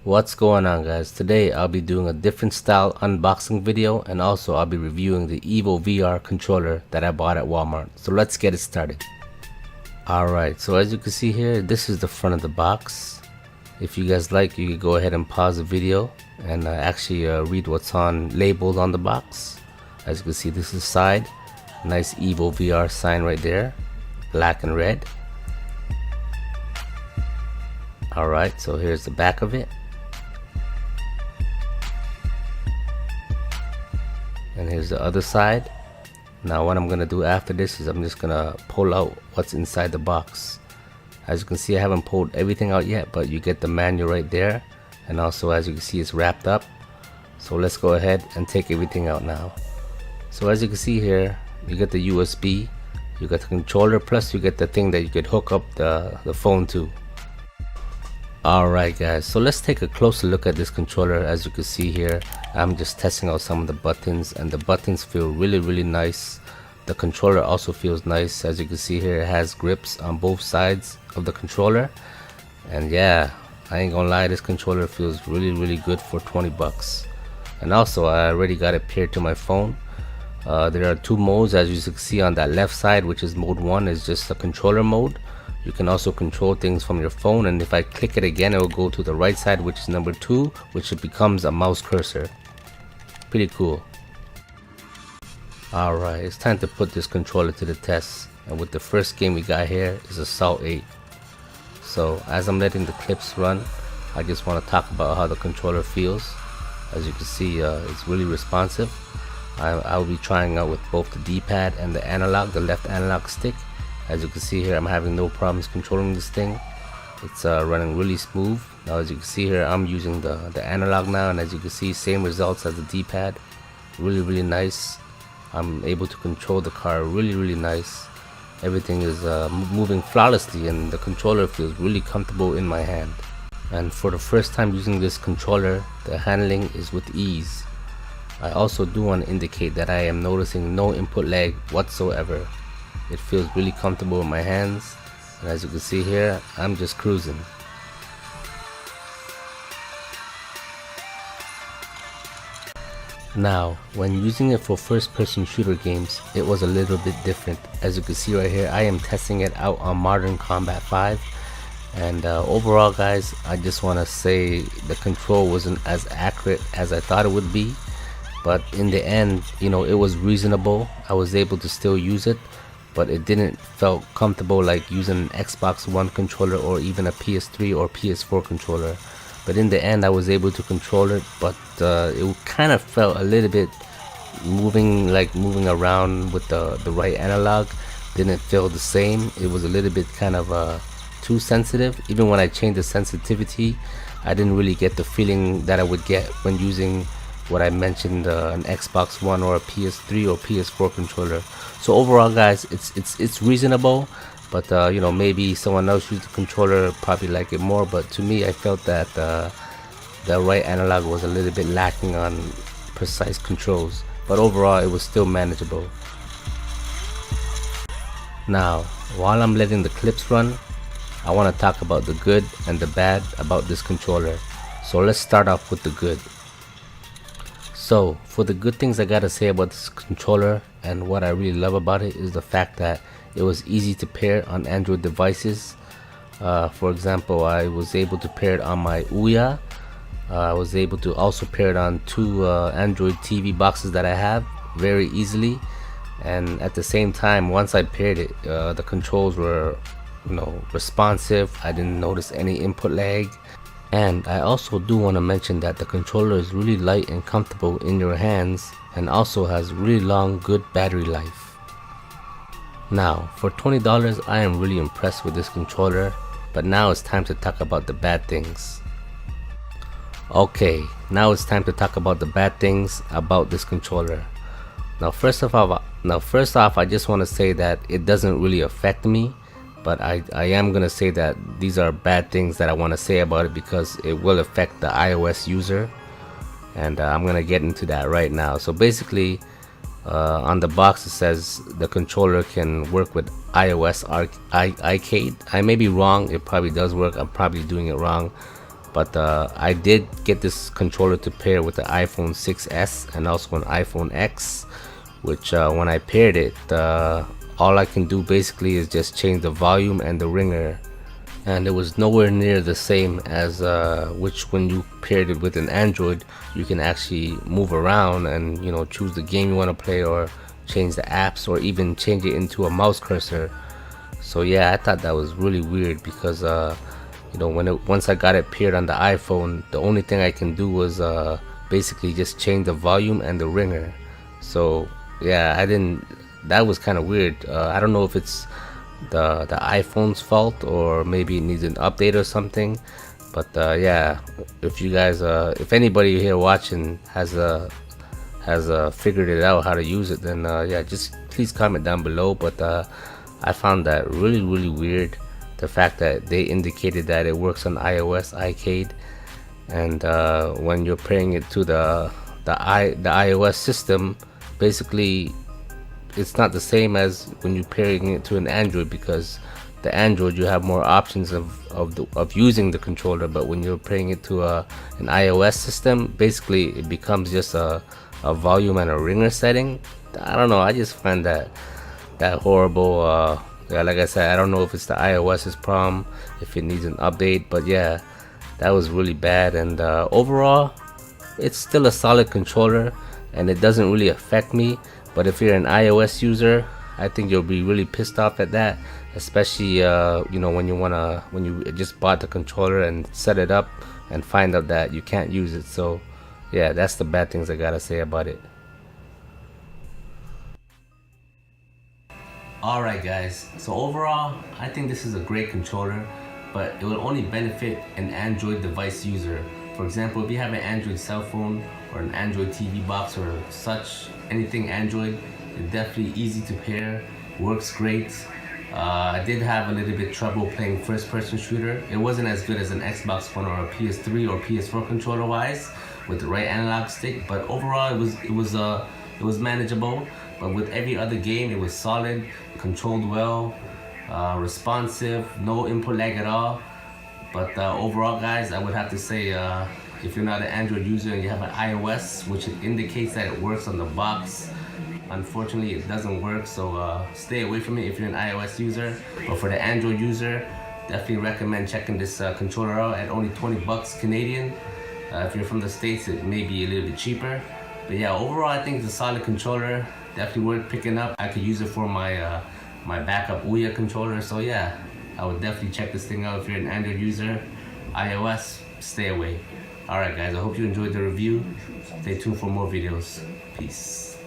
What's going on, guys? Today I'll be doing a different style unboxing video, and also I'll be reviewing the Evo VR controller that I bought at Walmart. So let's get it started. Alright, so as you can see here, this is the front of the box. If you guys like, you can go ahead and pause the video and actually read what's labeled on the box. As you can see, this is the side. Nice Evo VR sign right there, black and red. Alright, so here's the back of it. And here's the other side. Now what I'm gonna do after this is I'm just gonna pull out what's inside the box. As you can see, I haven't pulled everything out yet, but you get the manual right there, and also as you can see, it's wrapped up. So let's go ahead and take everything out now. So as you can see here, you get the USB, you get the controller, plus you get the thing that you could hook up the phone to. Alright guys, so let's take a closer look at this controller. As you can see here, I'm just testing out some of the buttons, and the buttons feel really nice. The controller also feels nice. As you can see here, it has grips on both sides of the controller, and yeah, I ain't gonna lie, this controller feels really good for 20 bucks. And also I already got it paired to my phone. There are two modes, as you can see on that left side, which is mode 1 is just the controller mode. You can also control things from your phone, and if I click it again, it will go to the right side, which is number 2, which it becomes a mouse cursor. Pretty cool. Alright, it's time to put this controller to the test, and with the first game we got here is Assault 8. So as I'm letting the clips run, I just want to talk about how the controller feels. As you can see, it's really responsive. I'll be trying out with both the D-pad and the analog, the left analog stick. As you can see here, I'm having no problems controlling this thing. It's running really smooth. Now as you can see here, I'm using the analog now, and as you can see, same results as the D-pad. Really nice. I'm able to control the car really nice. Everything is moving flawlessly, and the controller feels really comfortable in my hand. And for the first time using this controller, the handling is with ease. I also do want to indicate that I am noticing no input lag whatsoever. It feels really comfortable in my hands, and as you can see here, I'm just cruising. Now, when using it for first-person shooter games, it was a little bit different. As you can see right here, I am testing it out on Modern Combat 5, and overall guys, I just want to say the control wasn't as accurate as I thought it would be, but in the end, you know, it was reasonable. I was able to still use it, but it didn't felt comfortable like using an Xbox One controller or even a PS3 or PS4 controller. But in the end, I was able to control it, but it kind of felt a little bit moving around with the right analog. Didn't feel the same. It was a little bit kind of too sensitive. Even when I changed the sensitivity, I didn't really get the feeling that I would get when using what I mentioned, an Xbox One or a PS3 or PS4 controller. So overall guys, it's reasonable, but you know, maybe someone else used the controller probably like it more, but to me, I felt that the right analog was a little bit lacking on precise controls, but overall it was still manageable. Now while I'm letting the clips run, I want to talk about the good and the bad about this controller. So let's start off with the good. So for the good things I gotta say about this controller, and what I really love about it, is the fact that it was easy to pair on Android devices. For example, I was able to pair it on my Ouya. I was able to also pair it on two Android TV boxes that I have very easily, and at the same time, once I paired it, the controls were, you know, responsive. I didn't notice any input lag. And I also do want to mention that the controller is really light and comfortable in your hands, and also has really long good battery life. Now for $20, I am really impressed with this controller, but now it's time to talk about the bad things. Okay, now it's time to talk about the bad things about this controller. Now first off, I just want to say that it doesn't really affect me, but I am gonna say that these are bad things that I want to say about it, because it will affect the iOS user, and I'm gonna get into that right now. So basically, on the box it says the controller can work with iOS Arcade. I may be wrong, it probably does work, I'm probably doing it wrong, But I did get this controller to pair with the iPhone 6s and also an iPhone X, which when I paired it, all I can do basically is just change the volume and the ringer, and it was nowhere near the same as which when you paired it with an Android, you can actually move around and choose the game you want to play, or change the apps, or even change it into a mouse cursor. So yeah, I thought that was really weird because once I got it paired on the iPhone, the only thing I can do was basically just change the volume and the ringer. So yeah, I didn't. That was kind of weird. I don't know if it's the iPhone's fault, or maybe it needs an update or something. But yeah, if you guys, if anybody here watching has figured it out how to use it, then yeah, just please comment down below. But I found that really weird, the fact that they indicated that it works on iOS Arcade, and when you're pairing it to the iOS system, basically it's not the same as when you're pairing it to an Android, because the Android, you have more options of using the controller, but when you're pairing it to an iOS system, basically it becomes just a volume and a ringer setting. I don't know, I just find that horrible. Yeah, like I said, I don't know if it's the iOS's problem, if it needs an update, but yeah, that was really bad. And overall, it's still a solid controller and it doesn't really affect me. But if you're an iOS user, I think you'll be really pissed off at that, especially when you just bought the controller and set it up and find out that you can't use it. So yeah, that's the bad things I gotta say about it. Alright guys, so overall, I think this is a great controller, but it will only benefit an Android device user. For example, if you have an Android cell phone or an Android TV box or such, anything Android, it's definitely easy to pair, works great. I did have a little bit trouble playing first person shooter. It wasn't as good as an Xbox One or a PS3 or PS4 controller wise with the right analog stick, but overall it was manageable. But with every other game, it was solid, controlled well, responsive, no input lag at all. But overall guys, I would have to say if you're not an Android user and you have an iOS, which indicates that it works on the box, unfortunately it doesn't work, so stay away from it if you're an iOS user. But for the Android user, definitely recommend checking this controller out at only 20 bucks Canadian. If you're from the States, it may be a little bit cheaper. But yeah, overall I think it's a solid controller, definitely worth picking up. I could use it for my my backup Ouya controller, so yeah, I would definitely check this thing out if you're an Android user. iOS, stay away. Alright guys, I hope you enjoyed the review. Stay tuned for more videos. Peace.